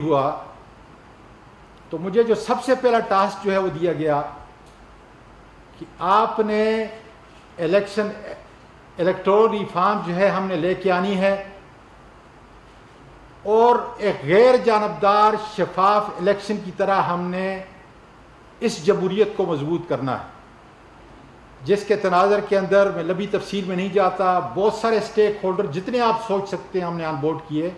ہوا تو مجھے جو سب سے پہلا ٹاسک جو ہے وہ دیا گیا کہ آپ نے الیکٹورل ریفارم جو ہے ہم نے لے کے آنی ہے اور ایک غیر جانبدار شفاف الیکشن کی طرح ہم نے اس جمہوریت کو مضبوط کرنا ہے، جس کے تناظر کے اندر میں لمبی تفصیل میں نہیں جاتا، بہت سارے سٹیک ہولڈر جتنے آپ سوچ سکتے ہیں ہم نے آن بورڈ کیے،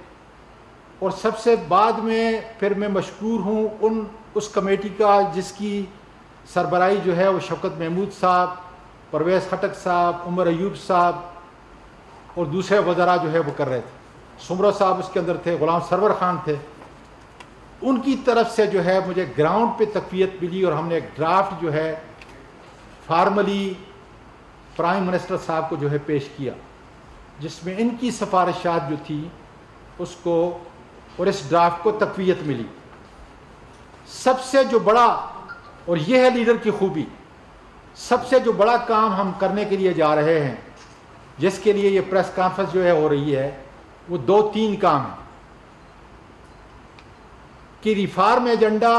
اور سب سے بعد میں پھر میں مشکور ہوں اس کمیٹی کا جس کی سربراہی جو ہے وہ شوکت محمود صاحب، پرویز خٹک صاحب، عمر ایوب صاحب اور دوسرے وزراء جو ہے وہ کر رہے تھے، سمرو صاحب اس کے اندر تھے، غلام سرور خان تھے، ان کی طرف سے جو ہے مجھے گراؤنڈ پہ تقویت ملی اور ہم نے ایک ڈرافٹ جو ہے فارملی پرائم منسٹر صاحب کو جو ہے پیش کیا، جس میں ان کی سفارشات جو تھی اس کو اور اس ڈرافٹ کو تقویت ملی۔ سب سے جو بڑا، اور یہ ہے لیڈر کی خوبی، سب سے جو بڑا کام ہم کرنے کے لیے جا رہے ہیں، جس کے لیے یہ پریس کانفرنس جو ہے ہو رہی ہے، وہ 2-3 کام ہیں کہ ریفارم ایجنڈا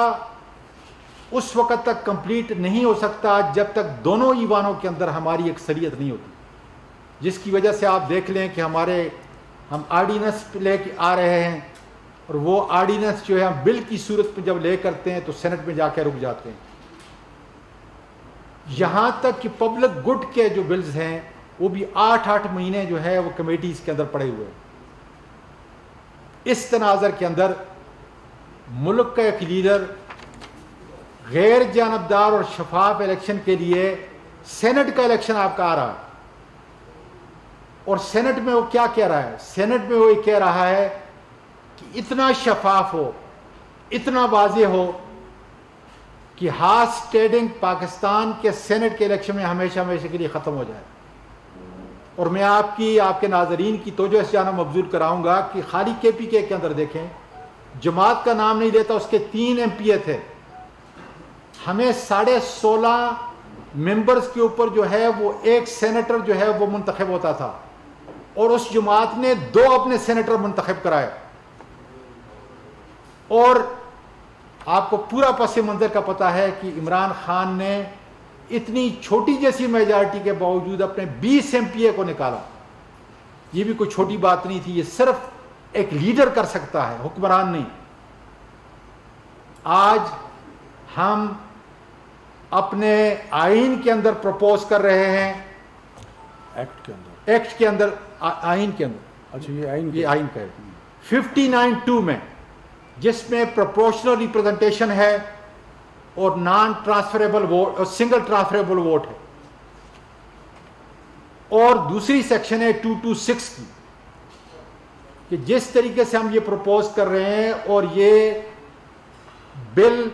اس وقت تک کمپلیٹ نہیں ہو سکتا جب تک دونوں ایوانوں کے اندر ہماری اکثریت نہیں ہوتی، جس کی وجہ سے آپ دیکھ لیں کہ ہم آرڈیننس لے کے آ رہے ہیں اور وہ آرڈیننس جو ہے ہم بل کی صورت میں جب لے کرتے ہیں تو سینٹ میں جا کے رک جاتے ہیں، یہاں تک کہ پبلک گڈ کے جو بلز ہیں وہ بھی 8 مہینے جو ہے وہ کمیٹیز کے اندر پڑے ہوئے ہیں۔ اس تناظر کے اندر ملک کا ایک لیڈر غیر جانبدار اور شفاف الیکشن کے لیے سینٹ کا الیکشن آپ کا آ رہا ہے، اور سینٹ میں وہ کیا کہہ رہا ہے؟ سینٹ میں وہ یہ کہہ رہا ہے کہ اتنا شفاف ہو، اتنا واضح ہو کہ ہارس ٹریڈنگ پاکستان کے سینٹ کے الیکشن میں ہمیشہ کے لیے ختم ہو جائے۔ اور میں آپ کے ناظرین کی توجہ اس جانب مبذول کراؤں گا کہ خالی کے پی کے اندر دیکھیں، جماعت کا نام نہیں لیتا، اس کے 3 MP تھے، ہمیں 16.5 ممبرز کے اوپر جو ہے وہ ایک سینیٹر جو ہے وہ منتخب ہوتا تھا، اور اس جماعت نے 2 اپنے سینیٹر منتخب کرائے، اور آپ کو پورا پس منظر کا پتہ ہے کہ عمران خان نے اتنی چھوٹی جیسی میجارٹی کے باوجود اپنے 20 MP کو نکالا۔ یہ بھی کوئی چھوٹی بات نہیں تھی، یہ صرف ایک لیڈر کر سکتا ہے، حکمران نہیں۔ آج ہم اپنے آئین کے اندر پروپوز کر رہے ہیں، ایکٹ کے اندر آئین کے اندر، اچھا یہ آئین کا ہے 59(2) میں، جس میں پروپورشنل ریپرزنٹیشن ہے اور نان ٹرانسفریبل ووٹ اور سنگل ٹرانسفریبل ووٹ ہے، اور دوسری سیکشن ہے 226 کی، کہ جس طریقے سے ہم یہ پروپوز کر رہے ہیں اور یہ بل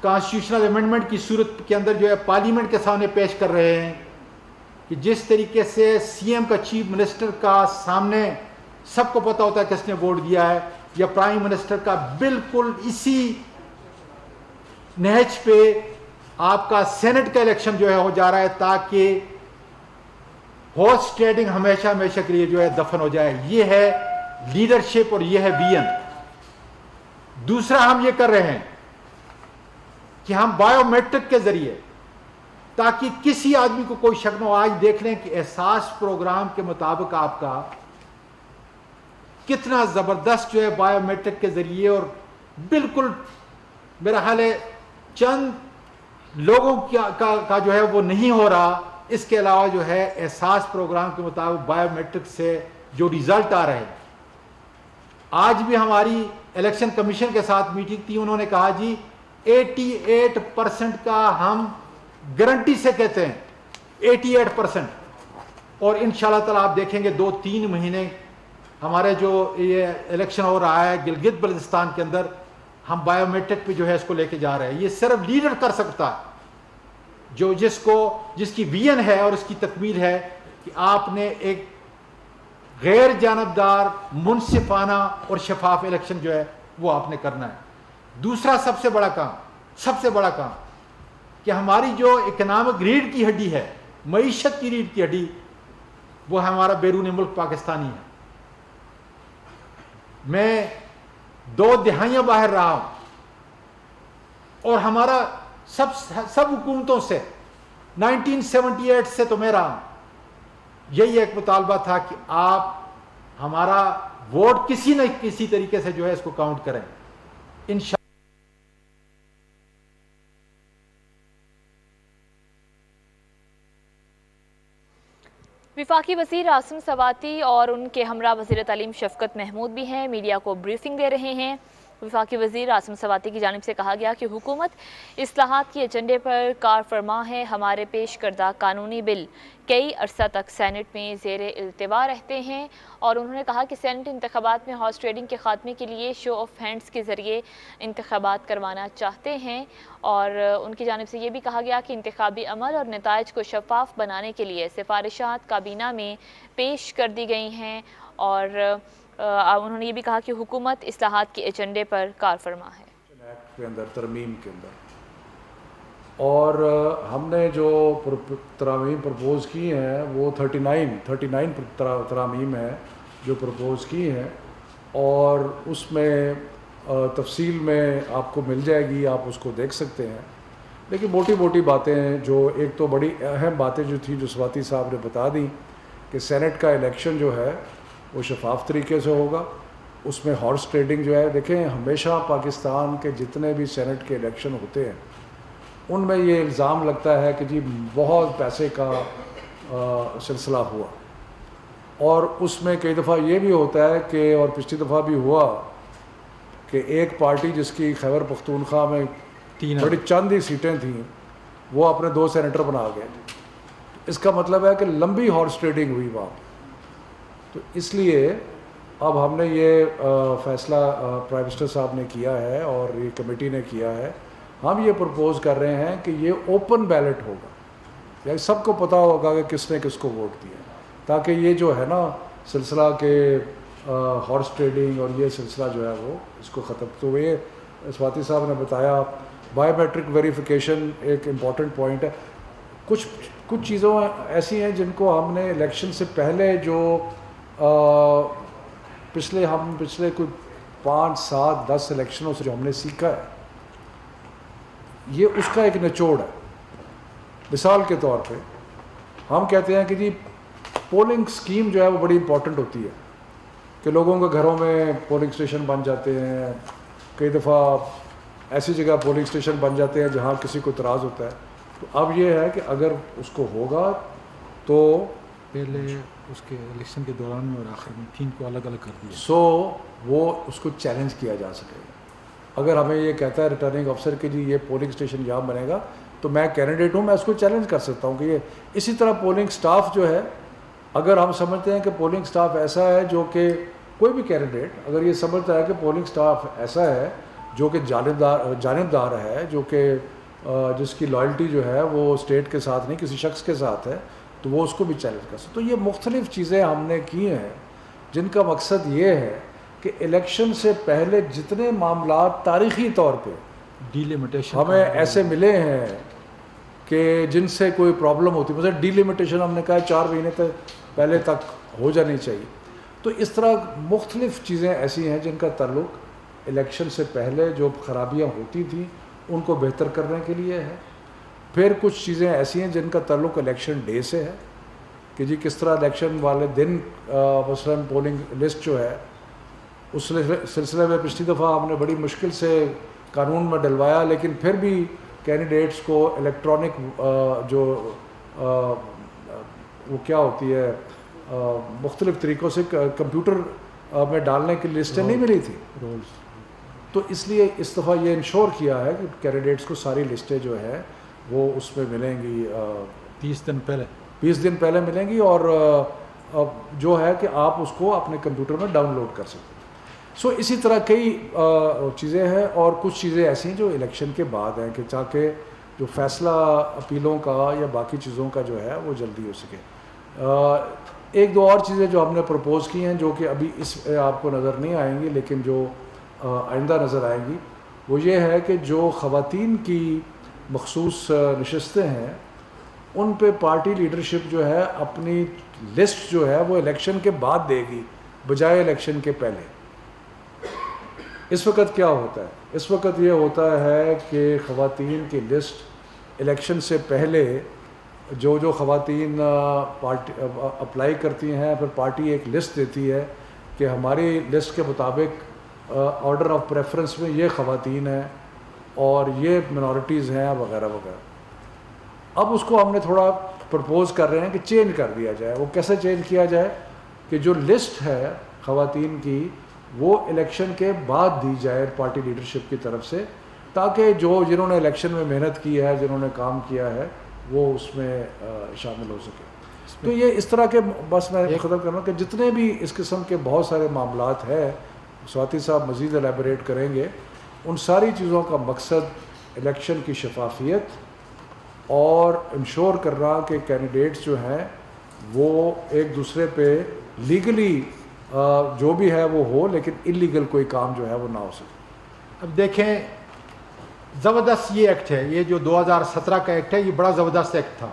کانسٹیٹیوشنل امینڈمنٹ کی صورت کے اندر جو ہے پارلیمنٹ کے سامنے پیش کر رہے ہیں، کہ جس طریقے سے CM کا چیف منسٹر کا سامنے سب کو پتا ہوتا ہے کس نے ووٹ دیا ہے، یا پرائم منسٹر کا بالکل اسی نہج پہ آپ کا سینٹ کا الیکشن جو ہے ہو جا رہا ہے، تاکہ ہارس ٹریڈنگ ہمیشہ کے لیے جو ہے دفن ہو جائے۔ یہ ہے لیڈرشپ اور یہ ہے ویژن۔ دوسرا ہم یہ کر رہے ہیں کہ ہم بایو میٹرک کے ذریعے، تاکہ کسی آدمی کو کوئی شک نہ ہو، آج دیکھ لیں کہ احساس پروگرام کے مطابق آپ کا کتنا زبردست جو ہے بایو میٹرک کے ذریعے، اور بالکل میرا خیال ہے چند لوگوں کا جو ہے وہ نہیں ہو رہا، اس کے علاوہ جو ہے احساس پروگرام کے مطابق بایو میٹرک سے جو ریزلٹ آ رہے ہیں۔ آج بھی ہماری الیکشن کمیشن کے ساتھ میٹنگ تھی، انہوں نے کہا جی 88% کا ہم گارنٹی سے کہتے ہیں، 88%، اور انشاءاللہ تعالی آپ دیکھیں گے 2-3 مہینے ہمارے جو یہ الیکشن ہو رہا ہے گلگت بلتستان کے اندر، ہم بایو میٹرک پہ جو ہے اس کو لے کے جا رہے ہیں۔ یہ صرف لیڈر کر سکتا ہے، جس کی ویژن ہے اور اس کی تکمیل ہے کہ آپ نے ایک غیر جانبدار، منصفانہ اور شفاف الیکشن جو ہے وہ آپ نے کرنا ہے۔ دوسرا سب سے بڑا کام کہ ہماری جو اکنامک ریڑھ کی ہڈی ہے، معیشت کی ریڑھ کی ہڈی، وہ ہمارا بیرون ملک پاکستانی ہے۔ میں 2 دہائیاں باہر رہا ہوں, اور ہمارا سب حکومتوں سے 1978 سے تو میں رہا ہوں, یہی ایک مطالبہ تھا کہ آپ ہمارا ووٹ کسی نہ کسی طریقے سے جو ہے اس کو کاؤنٹ کریں. انشاءاللہ وفاقی وزیر عاصم سواتی اور ان کے ہمراہ وزیر تعلیم شفقت محمود بھی ہیں, میڈیا کو بریفنگ دے رہے ہیں. وفاقی وزیر عاصم سواتی کی جانب سے کہا گیا کہ حکومت اصلاحات کی ایجنڈے پر کار فرما ہے. ہمارے پیش کردہ قانونی بل کئی عرصہ تک سینٹ میں زیر التوا رہتے ہیں, اور انہوں نے کہا کہ سینٹ انتخابات میں ہارس ٹریڈنگ کے خاتمے کے لیے شو آف ہینڈز کے ذریعے انتخابات کروانا چاہتے ہیں. اور ان کی جانب سے یہ بھی کہا گیا کہ انتخابی عمل اور نتائج کو شفاف بنانے کے لیے سفارشات کابینہ میں پیش کر دی گئی ہیں, اور انہوں نے یہ بھی کہا کہ حکومت اصلاحات کے ایجنڈے پر کار فرما ہے. ایکٹ کے اندر ترمیم کے اندر, اور ہم نے جو ترامیم پرپوز کی ہیں وہ 39 ترامیم ہیں جو پرپوز کی ہیں, اور اس میں تفصیل میں آپ کو مل جائے گی, آپ اس کو دیکھ سکتے ہیں. لیکن موٹی موٹی باتیں ہیں, جو ایک تو بڑی اہم باتیں جو تھیں جو سواتی صاحب نے بتا دیں کہ سینٹ کا الیکشن جو ہے وہ شفاف طریقے سے ہوگا. اس میں ہارس ٹریڈنگ جو ہے, دیکھیں ہمیشہ پاکستان کے جتنے بھی سینٹ کے الیکشن ہوتے ہیں ان میں یہ الزام لگتا ہے کہ جی بہت پیسے کا سلسلہ ہوا, اور اس میں کئی دفعہ یہ بھی ہوتا ہے کہ, اور پچھلی دفعہ بھی ہوا کہ ایک پارٹی جس کی خیبر پختونخوا میں بڑی چند ہی سیٹیں تھیں وہ اپنے 2 سینیٹر بنا گئے. اس کا مطلب ہے کہ لمبی ہارس ٹریڈنگ ہوئی وہاں. تو اس لیے اب ہم نے یہ فیصلہ پرائم منسٹر صاحب نے کیا ہے اور یہ کمیٹی نے کیا ہے, ہم یہ پرپوز کر رہے ہیں کہ یہ اوپن بیلٹ ہوگا, یعنی سب کو پتہ ہوگا کہ کس نے کس کو ووٹ دیا, تاکہ یہ جو ہے نا سلسلہ کے ہارس ٹریڈنگ اور یہ سلسلہ جو ہے وہ اس کو ختم. تو یہ سواتی صاحب نے بتایا بایو میٹرک ویریفیکیشن ایک امپورٹنٹ پوائنٹ ہے. کچھ چیزوں ایسی ہیں جن کو ہم نے الیکشن سے پہلے جو پچھلے کوئی 5 7 10 الیکشنوں سے جو ہم نے سیکھا ہے, یہ اس کا ایک نچوڑ ہے. مثال کے طور پہ ہم کہتے ہیں کہ جی پولنگ سکیم جو ہے وہ بڑی امپورٹنٹ ہوتی ہے, کہ لوگوں کے گھروں میں پولنگ اسٹیشن بن جاتے ہیں, کئی دفعہ ایسی جگہ پولنگ اسٹیشن بن جاتے ہیں جہاں کسی کو اعتراض ہوتا ہے. تو اب یہ ہے کہ اگر اس کو ہوگا تو پہلے اس کے الیکشن کے دوران میں اور آخر میں 3 کو الگ الگ کر دیا, سو وہ اس کو چیلنج کیا جا سکے گا. اگر ہمیں یہ کہتا ہے ریٹرننگ افسر کہ جی یہ پولنگ اسٹیشن یہاں بنے گا, تو میں کینڈیڈیٹ ہوں, میں اس کو چیلنج کر سکتا ہوں کہ یہ. اسی طرح پولنگ سٹاف جو ہے, اگر ہم سمجھتے ہیں کہ پولنگ سٹاف ایسا ہے جو کہ کوئی بھی کینڈیڈیٹ اگر یہ سمجھتا ہے کہ پولنگ سٹاف ایسا ہے جو کہ جانبدار ہے, جو کہ جس کی لائلٹی جو ہے وہ اسٹیٹ کے ساتھ نہیں کسی شخص کے ساتھ ہے, تو وہ اس کو بھی چیلنج کر سکتے. تو یہ مختلف چیزیں ہم نے کی ہیں جن کا مقصد یہ ہے کہ الیکشن سے پہلے جتنے معاملات تاریخی طور پہ ڈیلیمیٹیشن ہمیں ایسے ملے ہیں کہ جن سے کوئی پرابلم ہوتی ہے, مثلا ڈیلیمیٹیشن ہم نے کہا 4 مہینے پہلے تک ہو جانی چاہیے. تو اس طرح مختلف چیزیں ایسی ہیں جن کا تعلق الیکشن سے پہلے جو خرابیاں ہوتی تھیں ان کو بہتر کرنے کے لیے ہے. پھر کچھ چیزیں ایسی ہیں جن کا تعلق الیکشن ڈے سے ہے, کہ جی کس طرح الیکشن والے دن مثلا پولنگ لسٹ جو ہے اس سلسلے میں پچھلی دفعہ ہم نے بڑی مشکل سے قانون میں ڈلوایا, لیکن پھر بھی کینڈیڈیٹس کو الیکٹرانک جو وہ کیا ہوتی ہے مختلف طریقوں سے کمپیوٹر میں ڈالنے کی لسٹیں نہیں ملی تھی رولز. تو اس لیے اس دفعہ یہ انشور کیا ہے کہ کینڈیڈیٹس کو ساری لسٹیں جو ہے وہ اس میں ملیں گی 20 دن پہلے ملیں گی, اور جو ہے کہ آپ اس کو اپنے کمپیوٹر میں ڈاؤن لوڈ کر سکتے ہیں. سو اسی طرح کئی چیزیں ہیں, اور کچھ چیزیں ایسی ہیں جو الیکشن کے بعد ہیں کہ تاکہ جو فیصلہ اپیلوں کا یا باقی چیزوں کا جو ہے وہ جلدی ہو سکے. 1 2 اور چیزیں جو ہم نے پرپوز کی ہیں جو کہ ابھی اس آپ کو نظر نہیں آئیں گی لیکن جو آئندہ نظر آئیں گی, وہ یہ ہے کہ جو خواتین کی مخصوص نشستیں ہیں ان پہ پارٹی لیڈرشپ جو ہے اپنی لسٹ جو ہے وہ الیکشن کے بعد دے گی بجائے الیکشن کے پہلے. اس وقت کیا ہوتا ہے؟ اس وقت یہ ہوتا ہے کہ خواتین کی لسٹ الیکشن سے پہلے جو خواتین پارٹی اپلائی کرتی ہیں، پھر پارٹی ایک لسٹ دیتی ہے کہ ہماری لسٹ کے مطابق آرڈر آف پریفرنس میں یہ خواتین ہیں اور یہ منورٹیز ہیں وغیرہ وغیرہ. اب اس کو ہم نے تھوڑا پرپوز کر رہے ہیں کہ چینج کر دیا جائے. وہ کیسے چینج کیا جائے؟ کہ جو لسٹ ہے خواتین کی وہ الیکشن کے بعد دی جائے پارٹی لیڈرشپ کی طرف سے، تاکہ جنہوں نے الیکشن میں محنت کی ہے، جنہوں نے کام کیا ہے، وہ اس میں شامل ہو سکے. تو یہ اس طرح کے بس میں ختم کرنا کہ جتنے بھی اس قسم کے بہت سارے معاملات ہیں، سواتی صاحب مزید الیبوریٹ کریں گے. ان ساری چیزوں کا مقصد الیکشن کی شفافیت اور انشور کرنا کہ کینڈیڈیٹس جو ہیں وہ ایک دوسرے پہ لیگلی جو بھی ہے وہ ہو، لیکن انلیگل کوئی کام جو ہے وہ نہ ہو سکے. اب دیکھیں، زبردست یہ ایکٹ ہے، یہ جو 2017 کا ایکٹ ہے، یہ بڑا زبردست ایکٹ تھا.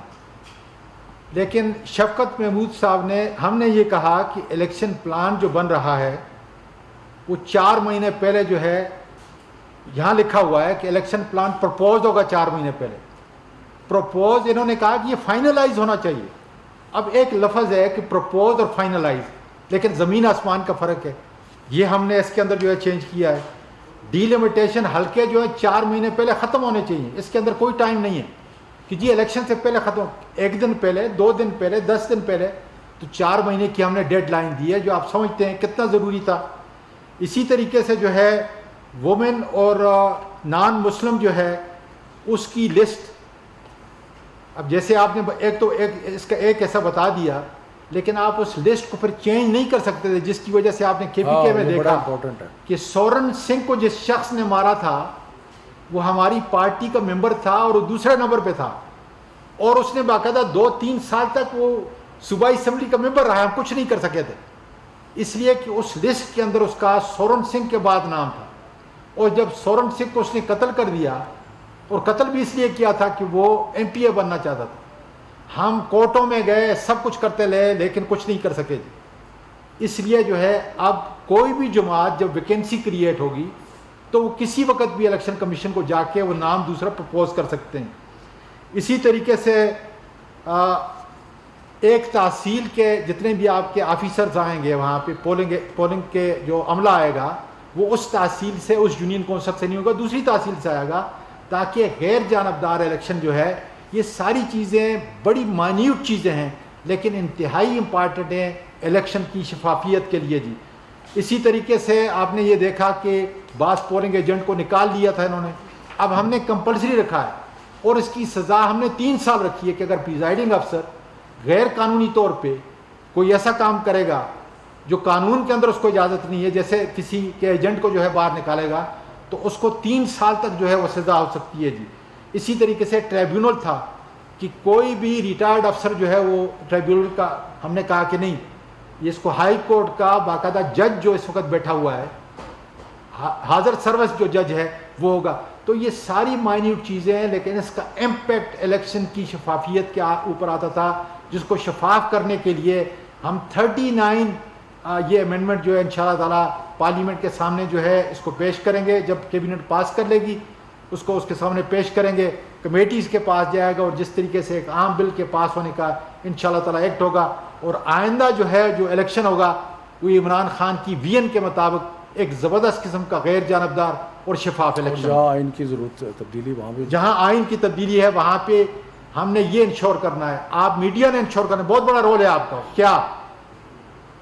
لیکن شفقت محمود صاحب نے، ہم نے یہ کہا کہ الیکشن پلان جو بن رہا ہے وہ 4 مہینے پہلے جو ہے، یہاں لکھا ہوا ہے کہ الیکشن پلان پرپوز ہوگا 4 مہینے پہلے. پرپوز انہوں نے کہا کہ یہ فائنلائز ہونا چاہیے. اب ایک لفظ ہے کہ پرپوز اور فائنلائز، لیکن زمین آسمان کا فرق ہے. یہ ہم نے اس کے اندر جو ہے چینج کیا ہے. ڈیلیمیٹیشن حلقے جو ہے 4 مہینے پہلے ختم ہونے چاہیے. اس کے اندر کوئی ٹائم نہیں ہے کہ جی الیکشن سے پہلے ختم، 1 دن پہلے، 2 دن پہلے، 10 دن پہلے. تو 4 مہینے کی ہم نے ڈیڈ لائن دی ہے، جو آپ سمجھتے ہیں کتنا ضروری تھا. اسی طریقے سے جو ہے وومن اور نان مسلم جو ہے اس کی لسٹ، اب جیسے آپ نے اس کا ایک ایسا بتا دیا، لیکن آپ اس لسٹ کو پھر چینج نہیں کر سکتے تھے، جس کی وجہ سے آپ نے کے پی کے میں دیکھا کہ سورن سنگھ کو جس شخص نے مارا تھا وہ ہماری پارٹی کا ممبر تھا اور وہ دوسرے نمبر پہ تھا، اور اس نے باقاعدہ 2-3 سال تک وہ صوبائی اسمبلی کا ممبر رہا. ہم کچھ نہیں کر سکے تھے، اس لیے کہ اس لسٹ کے اندر اس کا سورن سنگھ کے بعد نام تھا. اور جب سورن سنگھ کو اس نے قتل کر دیا، اور قتل بھی اس لیے کیا تھا کہ وہ ایم پی اے بننا چاہتا تھا. ہم کورٹوں میں گئے، سب کچھ کرتے رہے، لیکن کچھ نہیں کر سکے. اس لیے جو ہے اب کوئی بھی جماعت جب ویکینسی کریٹ ہوگی تو وہ کسی وقت بھی الیکشن کمیشن کو جا کے وہ نام دوسرا پرپوز کر سکتے ہیں. اسی طریقے سے ایک تحصیل کے جتنے بھی آپ کے آفیسرز آئیں گے وہاں پہ پولنگ کے جو عملہ آئے گا وہ اس تحصیل سے، اس یونین کونسل سے نہیں ہوگا، دوسری تحصیل سے آئے گا، تاکہ غیر جانبدار الیکشن جو ہے. یہ ساری چیزیں بڑی مائنیوٹ چیزیں ہیں لیکن انتہائی امپارٹنٹ ہیں الیکشن کی شفافیت کے لیے. جی اسی طریقے سے آپ نے یہ دیکھا کہ بعض پولنگ ایجنٹ کو نکال دیا تھا انہوں نے. اب ہم نے کمپلسری رکھا ہے اور اس کی سزا ہم نے 3 سال رکھی ہے کہ اگر پریزائڈنگ افسر غیر قانونی طور پہ کوئی ایسا کام کرے گا جو قانون کے اندر اس کو اجازت نہیں ہے، جیسے کسی کے ایجنٹ کو جو ہے باہر نکالے گا، تو اس کو 3 سال تک جو ہے وہ سزا ہو سکتی ہے. جی اسی طریقے سے ٹریبیونل تھا کہ کوئی بھی ریٹائرڈ افسر جو ہے وہ ٹریبیونل کا، ہم نے کہا کہ نہیں، اس کو ہائی کورٹ کا باقاعدہ جج جو اس وقت بیٹھا ہوا ہے، حاضر سروس جو جج ہے وہ ہوگا. تو یہ ساری مائنیوٹ چیزیں ہیں، لیکن اس کا امپیکٹ الیکشن کی شفافیت کے اوپر آتا تھا، جس کو شفاف کرنے کے لیے ہم 39 یہ امینڈمنٹ جو ہے انشاءاللہ تعالی پارلیمنٹ کے سامنے جو ہے اس کو پیش کریں گے. جب کیبنٹ پاس کر لے گی اس کو اس کے سامنے پیش کریں گے، کمیٹیز کے پاس جائے گا، اور جس طریقے سے ایک عام بل کے پاس ہونے کا انشاءاللہ تعالی ایکٹ ہوگا. اور آئندہ جو ہے جو الیکشن ہوگا وہ عمران خان کی وین کے مطابق ایک زبردست قسم کا غیر جانبدار اور شفاف الیکشن. جہاں آئین کی ضرورت تبدیلی، وہاں بھی جہاں آئین کی تبدیلی ہے وہاں پہ ہم نے یہ انشور کرنا ہے. آپ میڈیا نے انشور کرنا ہے، بہت بڑا رول ہے آپ کا.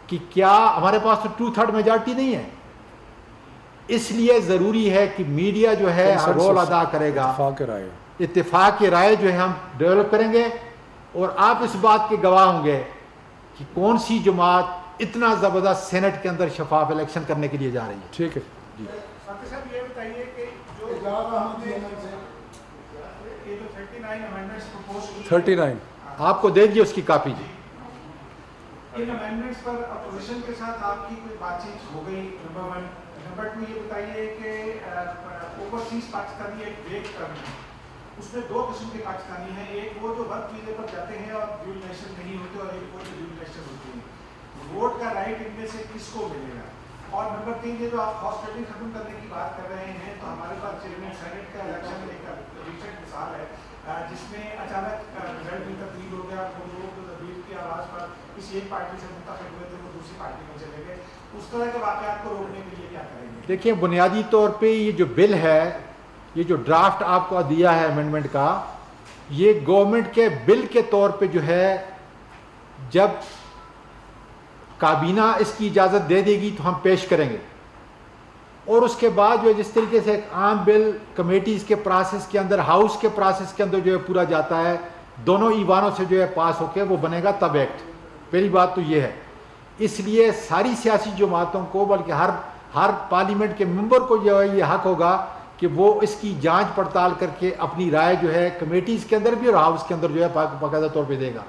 کیا ہمارے پاس تو 2/3 میجارٹی نہیں ہے، اس لیے ضروری ہے کہ میڈیا جو ہے رول ادا کرے گا. اتفاق رائے جو ہے ہم ڈیولپ کریں گے، اور آپ اس بات کے گواہ ہوں گے کہ کون سی جماعت اتنا زبردست سینٹ کے اندر شفاف الیکشن کرنے کے لیے جا رہی ہے. ٹھیک ہے جی. صاحب یہ بتائیے کہ جو 39 امینڈمنٹس پروپوز کی 39 آپ کو دے دیجیے اس کی کاپی. جی ان امینڈمنٹس پر اپوزیشن کے ساتھ آپ کی کوئی بات چیت ہو گئی؟ نمبر 1. نمبر 2 یہ بتائیے کہ اوورسیز پاکستانی ایک بریک ٹرم ہے، اس میں 2 قسم کے پاکستانی ہیں، ایک وہ جو ورک ویزے پر جاتے ہیں اور ڈیول نیشنل نہیں ہوتے، اور ایک وہ جو ڈیول نیشنل ہوتے ہیں. ووٹ کا رائٹ ان میں سے کس کو ملے گا؟ اور نمبر 3 یہ جو آپ ہاؤس ٹریڈنگ ختم کرنے کی بات کر رہے ہیں تو ہمارے پاس چیئرمین سینٹ کا الیکشن ایک ریسنٹ مثال ہے جس میں اچانک رزلٹ میں تبدیل ہو گیا. وہ لوگ تبدیل کی آواز پر کسی ایک پارٹی سے منتخب ہوئے تھے وہ دوسری پارٹی میں چلے گئے. اس طرح کے واقعات کو روکنے کے لیے کیا کریں گے؟ دیکھیں بنیادی طور پہ یہ جو بل ہے, یہ جو ڈرافٹ آپ کو دیا ہے امینڈمنٹ کا, یہ گورنمنٹ کے بل کے طور پہ جو ہے جب کابینہ اس کی اجازت دے دے گی تو ہم پیش کریں گے, اور اس کے بعد جو جس طریقے سے ایک عام بل کمیٹیز کے پروسیس کے اندر, ہاؤس کے پروسیس کے اندر جو ہے پورا جاتا ہے, دونوں ایوانوں سے جو ہے پاس ہو کے وہ بنے گا تب ایکٹ. پہلی بات تو یہ ہے. اس لیے ساری سیاسی جماعتوں کو بلکہ ہر پارلیمنٹ کے ممبر کو جو ہے یہ حق ہوگا کہ وہ اس کی جانچ پڑتال کر کے اپنی رائے جو ہے کمیٹیز کے اندر بھی اور ہاؤس کے اندر جو ہے باقاعدہ طور پہ دے گا.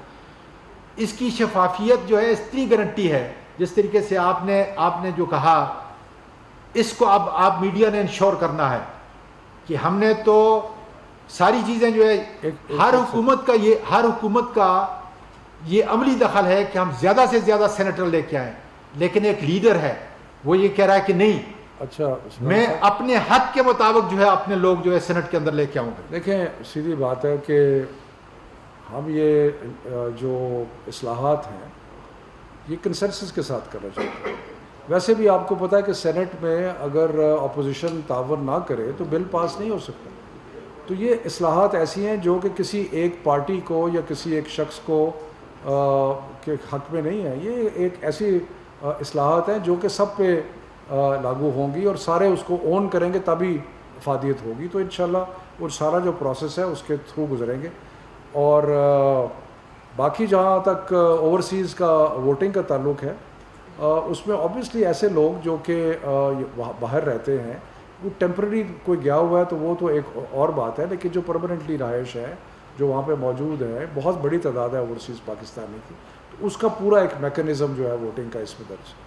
اس کی شفافیت جو ہے اتنی گارنٹی ہے, جس طریقے سے آپ نے جو کہا, اس کو اب آپ میڈیا نے انشور کرنا ہے کہ ہم نے تو ساری چیزیں جو ہے ہر حکومت کا یہ عملی دخل ہے کہ ہم زیادہ سے زیادہ سینیٹر لے کے آئیں, لیکن ایک لیڈر ہے وہ یہ کہہ رہا ہے کہ نہیں, اچھا میں اپنے حق کے مطابق جو ہے اپنے لوگ جو ہے سینٹ کے اندر لے کے آؤں گا. دیکھیں سیدھی بات ہے کہ ہم یہ جو اصلاحات ہیں یہ کنسنسس کے ساتھ کرنا چاہتے ہیں. ویسے بھی آپ کو پتہ ہے کہ سینٹ میں اگر اپوزیشن تعاون نہ کرے تو بل پاس نہیں ہو سکتا. تو یہ اصلاحات ایسی ہیں جو کہ کسی ایک پارٹی کو یا کسی ایک شخص کو کے حق میں نہیں ہے. یہ ایک ایسی اصلاحات ہیں جو کہ سب پہ لاگو ہوں گی اور سارے اس کو اون کریں گے تبھی افادیت ہوگی. تو انشاءاللہ وہ سارا جو پروسیس ہے اس کے تھرو گزریں گے. اور باقی جہاں تک اوورسیز کا ووٹنگ کا تعلق ہے, اس میں آبویسلی ایسے لوگ جو کہ باہر رہتے ہیں, وہ ٹیمپرری کوئی گیا ہوا ہے تو وہ تو ایک اور بات ہے, لیکن جو پرماننٹلی رہائش ہے جو وہاں پہ موجود ہے, بہت بڑی تعداد ہے اوورسیز پاکستانی کی, تو اس کا پورا ایک میکانزم جو ہے ووٹنگ کا اس میں درج ہے.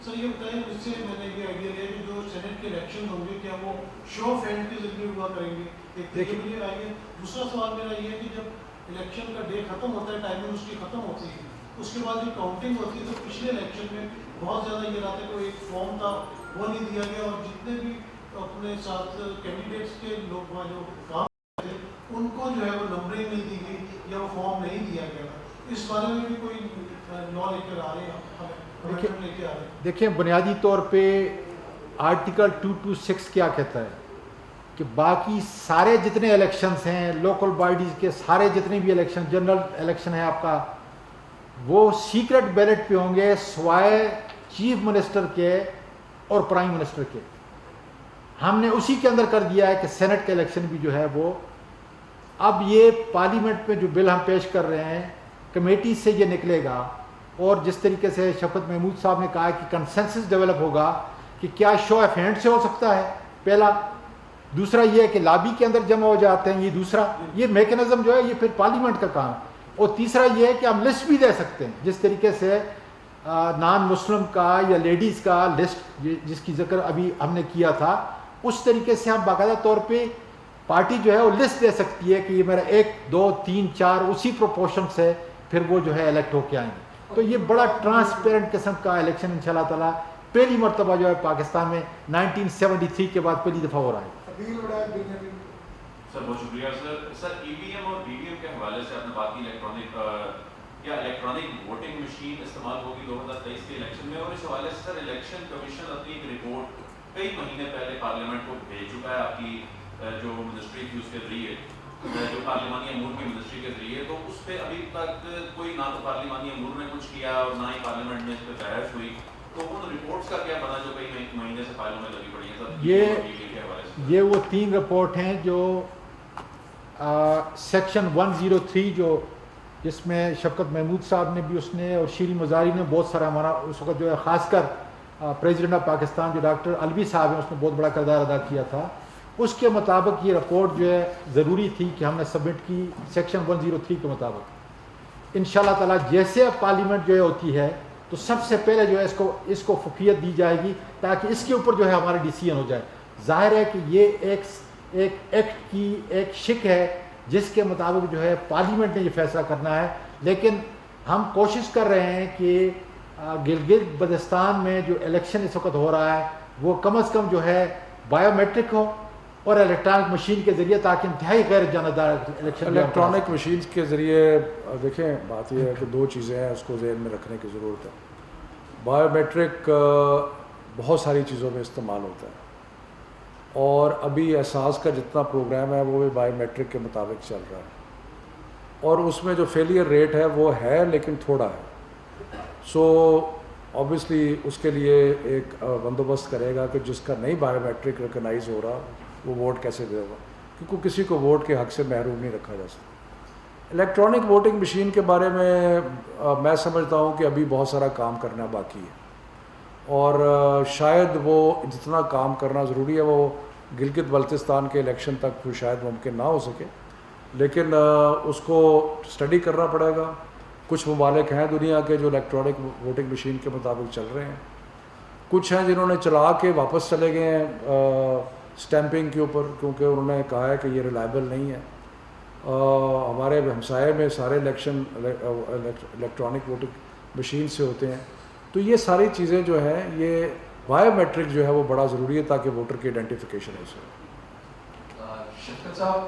سر یہ بتائیں, اس سے میں نے یہ آئیڈیا لیا کہ جو سینٹ کے الیکشن ہوں گے کیا وہ شو آف ہینڈ کے ذریعے ہوا کریں گے؟ ایک یہ آئیے. دوسرا سوال میرا یہ ہے کہ جب الیکشن کا ڈے ختم ہوتا ہے, ٹائمنگ اس کی ختم ہوتی ہے, اس کے بعد جو کاؤنٹنگ ہوتی ہے تو پچھلے الیکشن میں بہت زیادہ یہ رہا تھا کہ ایک فارم تھا وہ نہیں دیا گیا, اور جتنے بھی اپنے ساتھ کینڈیڈیٹس کے لوگ وہاں جو کام کرتے تھے ان کو جو ہے وہ نمبرنگ نہیں دی گئی یا وہ فارم نہیں دیا گیا تھا. اس بارے میں بھی کوئی لا لے کر آ رہے ہیں؟ دیکھیں بنیادی طور پہ آرٹیکل 226 کیا کہتا ہے کہ باقی سارے جتنے الیکشنز ہیں لوکل باڈیز کے, سارے جتنے بھی الیکشن, جنرل الیکشن ہے آپ کا, وہ سیکرٹ بیلٹ پہ ہوں گے سوائے چیف منسٹر کے اور پرائم منسٹر کے. ہم نے اسی کے اندر کر دیا ہے کہ سینٹ کا الیکشن بھی جو ہے وہ اب یہ پارلیمنٹ میں جو بل ہم پیش کر رہے ہیں کمیٹی سے یہ نکلے گا, اور جس طریقے سے شفقت محمود صاحب نے کہا کہ کنسنسس ڈیولپ ہوگا کہ کیا شو آف ہینڈ سے ہو سکتا ہے, پہلا. دوسرا یہ ہے کہ لابی کے اندر جمع ہو جاتے ہیں, یہ دوسرا یہ میکانزم جو ہے یہ پھر پارلیمنٹ کا کام ہے. اور تیسرا یہ ہے کہ ہم لسٹ بھی دے سکتے ہیں, جس طریقے سے نان مسلم کا یا لیڈیز کا لسٹ جس کی ذکر ابھی ہم نے کیا تھا, اس طریقے سے ہم باقاعدہ طور پہ پارٹی جو ہے وہ لسٹ دے سکتی ہے کہ یہ میرا 1 2 3 4 اسی پروپورشن سے پھر وہ جو ہے الیکٹ ہو کے آئیں گے. تو یہ بڑا ٹرانسپیرنٹ قسم کا الیکشن انشاءاللہ تعالیٰ پہلی مرتبہ جو ہے پاکستان میں 1973 کے بعد پہلی دفعہ ہو رہا ہے. سر بہت شکریہ. سر ای وی ایم اور بی وی ایم کے حوالے سے آپ نے بات کی الیکٹرانک ووٹنگ مشین استعمال ہوگی 2023 کے الیکشن میں, اور اس حوالے سے سر الیکشن کمیشن اپنی ایک رپورٹ کئی مہینے پہلے پارلیمنٹ کو بھیج چکا ہے آپ کی جو منسٹری تھی اس کے ذریعے, جو پارلیمانی امور کی منسٹری کے ذریعے, تو اس پہ ابھی تک کوئی نہ تو پارلیمانی امور نے کچھ کیا اور نہ ہی پارلیمنٹ میں اس پہ بحث ہوئی. تو ان رپورٹس کا کیا بنا جو کئی مہینے سے فائلوں میں لگی پڑی ہیں سر؟ یہ وہ 3 رپورٹ ہیں جو سیکشن 103 جو جس میں شفقت محمود صاحب نے بھی اس نے اور شیریں مزاری نے بہت سارا ہمارا اس وقت جو ہے خاص کر پریزیڈنٹ آف پاکستان جو ڈاکٹر الوی صاحب ہیں اس نے بہت بڑا کردار ادا کیا تھا. اس کے مطابق یہ رپورٹ جو ہے ضروری تھی کہ ہم نے سبمٹ کی سیکشن 103 کے مطابق. انشاءاللہ تعالیٰ جیسے پارلیمنٹ جو ہے ہوتی ہے تو سب سے پہلے جو ہے اس کو فوقیت دی جائے گی تاکہ اس کے اوپر جو ہے ہمارا ڈیسیژن ہو جائے. ظاہر ہے کہ یہ ایک ایکٹ کی ایک شک ہے جس کے مطابق جو ہے پارلیمنٹ نے یہ فیصلہ کرنا ہے, لیکن ہم کوشش کر رہے ہیں کہ گلگت بلتستان میں جو الیکشن اس وقت ہو رہا ہے وہ کم از کم جو ہے بایو میٹرک ہو اور الیکٹرانک مشین کے ذریعے، تاکہ انتہائی غیر جانبدار الیکشن الیکٹرانک مشینز کے ذریعے دیکھیں بات یہ ہے کہ دو چیزیں ہیں اس کو ذہن میں رکھنے کی ضرورت ہے. بایو میٹرک بہت ساری چیزوں میں استعمال ہوتا ہے، اور ابھی احساس کا جتنا پروگرام ہے وہ بھی بایو میٹرک کے مطابق چل رہا ہے، اور اس میں جو فیلئر ریٹ ہے وہ ہے لیکن تھوڑا ہے. سو آبویسلی اس کے لیے ایک بندوبست کرے گا کہ جس کا نہیں بایو میٹرک ریکگنائز ہو رہا وہ ووٹ کیسے دے گا، کیونکہ کسی کو ووٹ کے حق سے محروم نہیں رکھا جا سکتا. الیکٹرانک ووٹنگ مشین کے بارے میں سمجھتا ہوں کہ ابھی بہت سارا کام کرنا باقی ہے، اور شاید وہ جتنا کام کرنا ضروری ہے وہ گلگت بلتستان کے الیکشن تک شاید ممکن نہ ہو سکے، لیکن اس کو اسٹڈی کرنا پڑے گا. کچھ ممالک ہیں دنیا کے جو الیکٹرانک ووٹنگ مشین کے مطابق چل رہے ہیں، کچھ ہیں جنہوں نے چلا کے واپس چلے گئے ہیں اسٹیمپنگ کے اوپر، کیونکہ انہوں نے کہا ہے کہ یہ ریلائبل نہیں ہے. ہمارے ہمسائے میں سارے الیکشن الیکٹرانک ووٹنگ مشین سے ہوتے ہیں. تو یہ ساری چیزیں جو ہیں یہ بایو میٹرک جو ہے وہ بڑا ضروری ہے تاکہ ووٹر کی آئیڈینٹیفیکیشن ہو سکے. شفقت صاحب،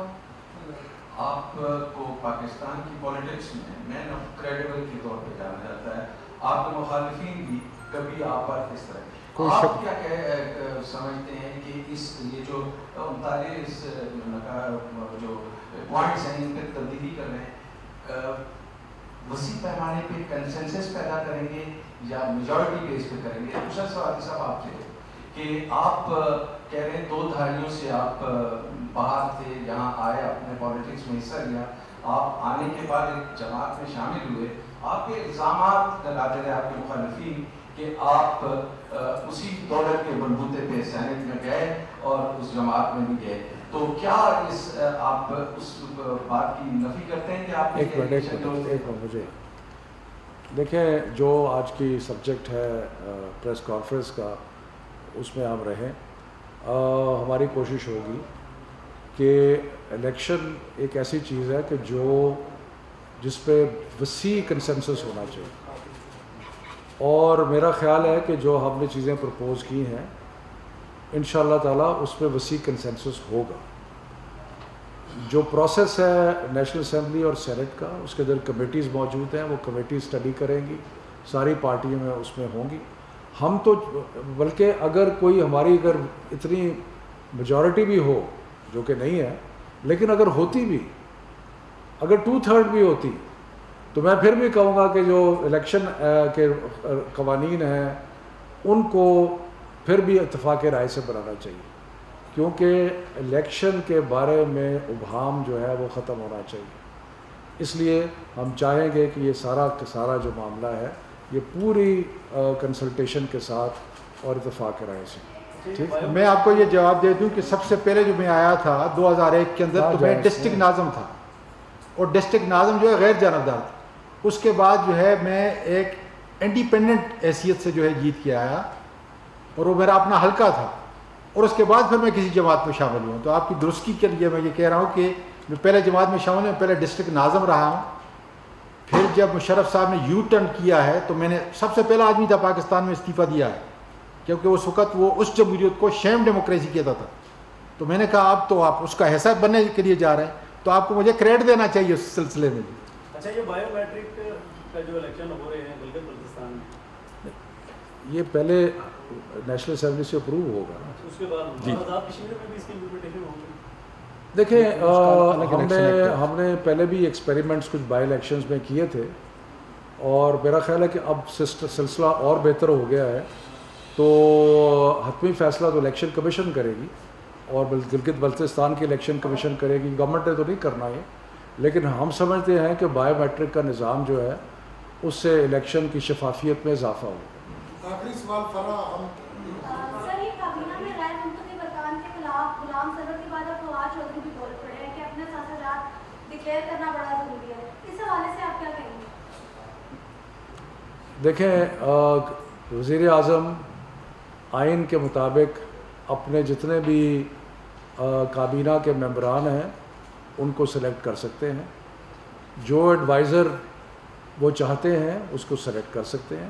آپ کو پاکستان کی پولیٹکس میں مین آف کریڈیبل کے طور پہ جانا جاتا ہے. آپ کے مخالفین بھی کبھی آپ پر اس طرح آپ کیا سمجھتے ہیں کہ یہ جو 39 جو پوائنٹس ہیں ان پہ تبدیلی کر رہے ہیں، وسیع پیمانے پہ کنسنسس پیدا کریں گے یا میجورٹی بیس پہ کریں گے؟ دوسرا سوال صاحب آپ سے کہ آپ کہہ رہے ہیں 2 دہائیوں سے آپ باہر تھے، یہاں آئے، اپنے پالیٹکس میں حصہ لیا، آپ آنے کے بعد ایک جماعت میں شامل ہوئے، آپ کے الزامات لگاتے رہے آپ کے مخالفین کہ آپ اسی دولت کے بلبوتے پہ سینٹ میں گئے اور اس جماعت میں بھی گئے. تو کیا آپ اس بات کی نفی کرتے ہیں کہ آپ ایک منٹ مجھے دیکھیں، جو آج کی سبجیکٹ ہے پریس کانفرنس کا اس میں ہم رہیں. ہماری کوشش ہوگی کہ الیکشن ایک ایسی چیز ہے کہ جس پہ وسیع کنسنسس ہونا چاہیے، اور میرا خیال ہے کہ جو ہم نے چیزیں پرپوز کی ہیں انشاءاللہ تعالیٰ اس پہ وسیع کنسنسس ہوگا. جو پروسیس ہے نیشنل اسمبلی اور سینٹ کا، اس کے اندر کمیٹیز موجود ہیں، وہ کمیٹی اسٹڈی کریں گی، ساری پارٹیوں میں اس میں ہوں گی. ہم تو بلکہ اگر اتنی میجورٹی بھی ہو، جو کہ نہیں ہے، لیکن اگر ہوتی بھی، اگر 2/3 بھی ہوتی، تو میں پھر بھی کہوں گا کہ جو الیکشن کے قوانین ہیں ان کو پھر بھی اتفاق رائے سے بنانا چاہیے، کیونکہ الیکشن کے بارے میں ابہام جو ہے وہ ختم ہونا چاہیے. اس لیے ہم چاہیں گے کہ یہ سارا جو معاملہ ہے یہ پوری کنسلٹیشن کے ساتھ اور اتفاق رائے سے. ٹھیک، میں آپ کو یہ جواب دے دوں کہ سب سے پہلے جو میں آیا تھا 2001 کے اندر، تو میں ڈسٹرکٹ ناظم تھا، اور ڈسٹرکٹ ناظم جو ہے غیر جانبدار تھا. اس کے بعد جو ہے میں ایک انڈیپینڈنٹ حیثیت سے جو ہے جیت کے آیا، اور وہ میرا اپنا حلقہ تھا، اور اس کے بعد پھر میں کسی جماعت میں شامل ہوا. تو آپ کی درستگی کے لیے میں یہ کہہ رہا ہوں کہ میں پہلے جماعت میں شامل ہوں، پہلے ڈسٹرکٹ ناظم رہا ہوں. پھر جب مشرف صاحب نے یو ٹرن کیا ہے تو میں نے سب سے پہلا آدمی تھا پاکستان میں استعفیٰ دیا ہے، کیونکہ اس وقت وہ اس جمہوریت کو شیم ڈیموکریسی کہتا تھا. تو میں نے کہا اب تو آپ اس کا حصہ بننے کے لیے جا رہے ہیں، تو آپ کو مجھے کریڈٹ دینا چاہیے اس سلسلے میں. اچھا، یہ بایو میٹرک کا جو الیکشن ہو رہے ہیں گلگت بلتستان میں، یہ پہلے نیشنل اسمبلی سے اپروو ہوگا نا، اس کے بعد جی. آزاد کشمیر میں بھی اس کی امپلیمنٹیشن ہوگی. دیکھیں ہم نے پہلے بھی ایکسپیریمنٹس کچھ بائی الیکشنز میں کیے تھے، اور میرا خیال ہے کہ اب سلسلہ اور بہتر ہو گیا ہے. تو حتمی فیصلہ تو الیکشن کمیشن کرے گی، اور گلگت بلتستان کی الیکشن کمیشن کرے گی، گورنمنٹ نے تو نہیں کرنا ہے. لیکن ہم سمجھتے ہیں کہ بایو میٹرک کا نظام جو ہے اس سے الیکشن کی شفافیت میں اضافہ ہوگا. آخری سوال فرا سر، یہ کابینہ میں غیر منتخب ارکان کے خلاف غلام سرور کے بعد اب فواد چودھری بھی بول پڑے ہیں کہ اپنے سیاست ڈکلیئر کرنا بڑا ضروری ہے. اس حوالے سے آپ کیا کہیں گے؟ دیکھیں، وزیر اعظم آئین کے مطابق اپنے جتنے بھی کابینہ کے ممبران ہیں ان کو سلیکٹ کر سکتے ہیں. جو ایڈوائزر وہ چاہتے ہیں اس کو سلیکٹ کر سکتے ہیں.